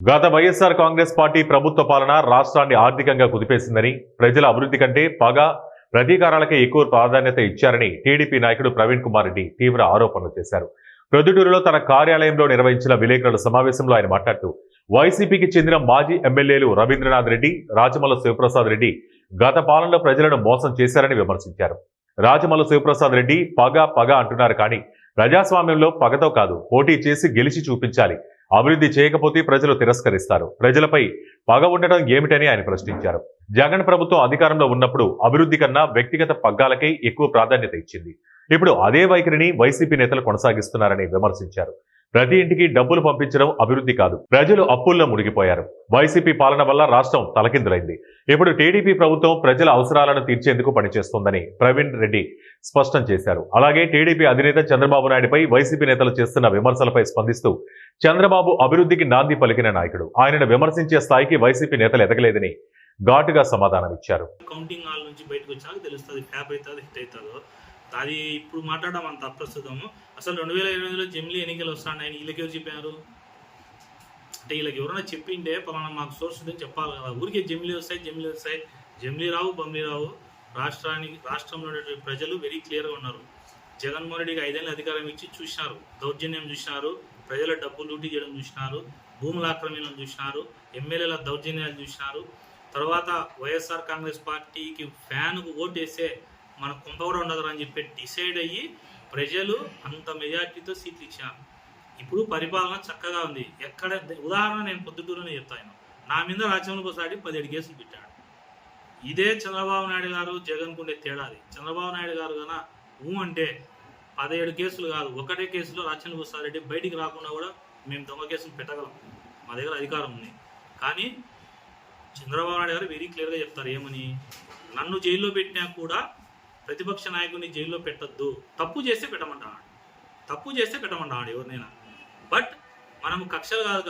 గత వైఎస్ఆర్ కాంగ్రెస్ పార్టీ ప్రభుత్వ పాలన రాష్ట్రాన్ని ఆర్థికంగా కుదిపేసిందని, ప్రజల అభివృద్ధి కంటే పగ ప్రతీకారాలకే ఎక్కువ ప్రాధాన్యత ఇచ్చారని టీడీపీ నాయకుడు ప్రవీణ్ కుమార్ రెడ్డి తీవ్ర ఆరోపణలు చేశారు. ప్రొద్దుటూరులో తన కార్యాలయంలో నిర్వహించిన విలేకరుల సమావేశంలో ఆయన మాట్లాడుతూ, వైసీపీకి చెందిన మాజీ ఎమ్మెల్యేలు రవీంద్రనాథ్ రెడ్డి, రాజమల్ల శివప్రసాద్ రెడ్డి గత పాలనలో ప్రజలను మోసం చేశారని విమర్శించారు. రాజమల్ల శివప్రసాద్ రెడ్డి పగ అంటున్నారు, కానీ ప్రజాస్వామ్యంలో పగతో కాదు, పోటీ చేసి గెలిచి చూపించాలి. అభివృద్ధి చేయకపోతే ప్రజలు తిరస్కరిస్తారు. ప్రజలపై పగ ఉండటం ఏమిటని ఆయన ప్రశ్నించారు. జగన్ ప్రభుత్వం అధికారంలో ఉన్నప్పుడు అభివృద్ధి కన్నా వ్యక్తిగత పగ్గాలకే ఎక్కువ ప్రాధాన్యత ఇచ్చింది. ఇప్పుడు అదే వైఖరిని వైసీపీ నేతలు కొనసాగిస్తున్నారని విమర్శించారు. ప్రతి ఇంటికి డబ్బులు పంపించడం అభివృద్ధి కాదు, ప్రజలు అప్పుల్లో మునిగిపోయారు. వైసీపీ పాలన వల్ల రాష్ట్రం తలకిందులైంది. ఇప్పుడు టీడీపీ ప్రభుత్వం ప్రజల అవసరాలను తీర్చేందుకు పనిచేస్తోందని ప్రవీణ్ రెడ్డి స్పష్టం చేశారు. అలాగే టీడీపీ అధినేత చంద్రబాబు నాయుడుపై వైసీపీ నేతలు చేస్తున్న విమర్శలపై స్పందిస్తూ, చంద్రబాబు అభివృద్ధికి నాంది పలికిన నాయకుడు, ఆయనను విమర్శించే స్థాయికి వైసీపీ నేతలు ఎదగలేదని ఘాటుగా సమాధానమిచ్చారు. కౌంటింగ్ హాల్ నుంచి బయటకు వచ్చాక తెలుస్తుంది ఫ్యాప్ అవుతుంది, హిట్ అవుతుందో. అది ఇప్పుడు మాట్లాడడం అంత అప్రస్తుతము. అసలు 2028లో జమిలీ ఎన్నికలు వస్తున్నాయని వీళ్ళకి ఎవరు చెప్పారు? అంటే వీళ్ళకి ఎవరైనా చెప్పింటే పలానా మాకు సోర్స్ ఉందని చెప్పాలి కదా. ఊరికే జమిలీ వస్తాయి, జమిలీ రావు, బమ్లీ రావు. రాష్ట్రంలో ఉన్నటువంటి ప్రజలు వెరీ క్లియర్గా ఉన్నారు. జగన్మోహన్ రెడ్డికి 5 ఏళ్ళ అధికారం ఇచ్చి చూసినారు, దౌర్జన్యం చూసినారు, ప్రజల డబ్బులు లూటీ చేయడం చూసినారు, భూముల ఆక్రమణలు చూసినారు, ఎమ్మెల్యేల దౌర్జన్యాలు చూసినారు. తర్వాత వైఎస్ఆర్ కాంగ్రెస్ పార్టీకి ఫ్యాన్కు ఓటేసే మన కుంభ కూడా ఉండదు అని చెప్పి డిసైడ్ అయ్యి ప్రజలు అంత మెజార్టీతో సీట్లు ఇచ్చారు. ఇప్పుడు పరిపాలన చక్కగా ఉంది. ఎక్కడ ఉదాహరణ నేను పొద్దుటూరునే చెప్తాను. నా మీద రాజ్యాంగంలోసారి 17 కేసులు పెట్టాడు. ఇదే చంద్రబాబు నాయుడు గారు జగన్కు ఉండే తేడాది. చంద్రబాబు నాయుడు గారు కన్నా అంటే 17 కేసులు కాదు, ఒకటే కేసులో రాజ్యాంగ రెడ్డి బయటికి రాకుండా కూడా మేము దొంగ కేసులు పెట్టగలం, మా దగ్గర అధికారం ఉంది. కానీ చంద్రబాబు నాయుడు గారు వెరీ క్లియర్గా చెప్తారు ఏమని, నన్ను జైల్లో పెట్టినా కూడా ప్రతిపక్ష నాయకుడిని జైల్లో పెట్టద్దు, తప్పు చేస్తే పెట్టమంటాడు ఎవరినైనా. బట్ మనము కక్షలు కాదు